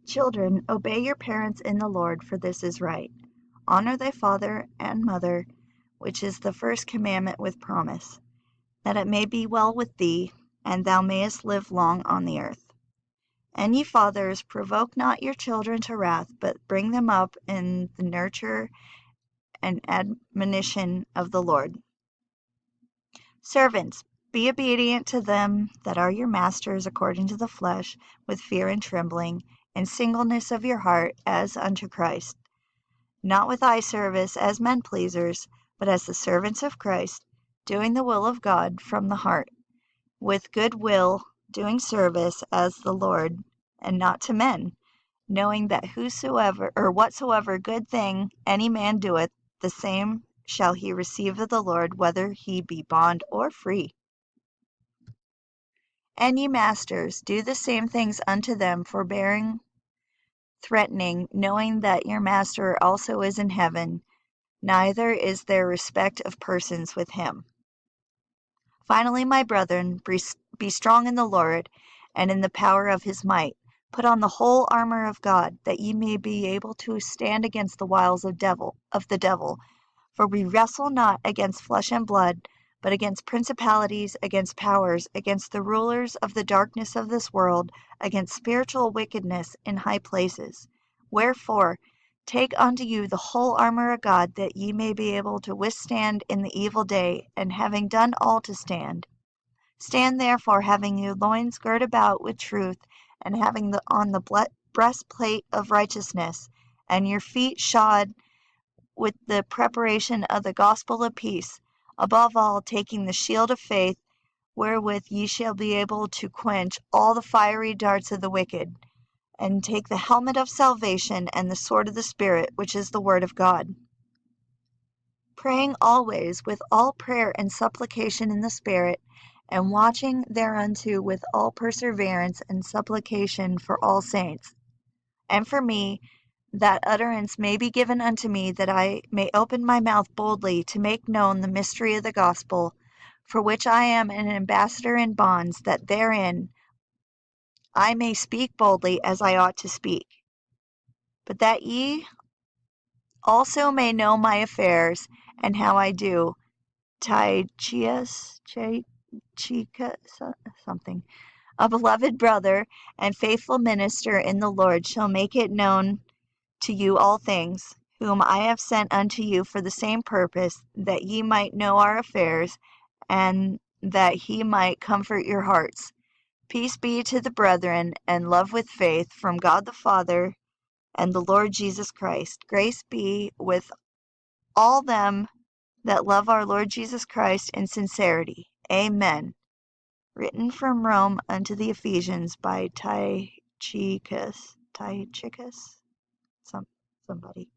Children, obey your parents in the Lord, for this is right. Honor thy father and mother, which is the first commandment with promise, that it may be well with thee, and thou mayest live long on the earth. And ye fathers, provoke not your children to wrath, but bring them up in the nurture and admonition of the Lord. Servants, be obedient to them that are your masters according to the flesh, with fear and trembling, and singleness of your heart, as unto Christ, not with eye service as men pleasers, but as the servants of Christ, doing the will of God from the heart, with good will, doing service as the Lord, and not to men, knowing that whosoever or whatsoever good thing any man doeth, the same shall he receive of the Lord, whether he be bond or free. And ye masters, do the same things unto them, forbearing, threatening, knowing that your master also is in heaven, neither is there respect of persons with him. Finally, my brethren, be strong in the Lord, and in the power of his might. Put on the whole armor of God, that ye may be able to stand against the wiles of the devil. For we wrestle not against flesh and blood, but against principalities, against powers, against the rulers of the darkness of this world, against spiritual wickedness in high places. Wherefore, take unto you the whole armor of God, that ye may be able to withstand in the evil day, and having done all to stand. Stand therefore, having your loins girt about with truth, and having on the breastplate of righteousness, and your feet shod with the preparation of the gospel of peace. Above all, taking the shield of faith, wherewith ye shall be able to quench all the fiery darts of the wicked, and take the helmet of salvation and the sword of the Spirit, which is the word of God. Praying always with all prayer and supplication in the Spirit, and watching thereunto with all perseverance and supplication for all saints, and for me, that utterance may be given unto me, that I may open my mouth boldly to make known the mystery of the gospel, for which I am an ambassador in bonds, that therein I may speak boldly as I ought to speak. But that ye also may know my affairs, and how I do, Tychius, something, a beloved brother and faithful minister in the Lord, shall make it known to you all things, whom I have sent unto you for the same purpose, that ye might know our affairs, and that he might comfort your hearts. Peace be to the brethren, and love with faith, from God the Father and the Lord Jesus Christ. Grace be with all them that love our Lord Jesus Christ in sincerity. Amen. Written from Rome unto the Ephesians by Tychicus, somebody.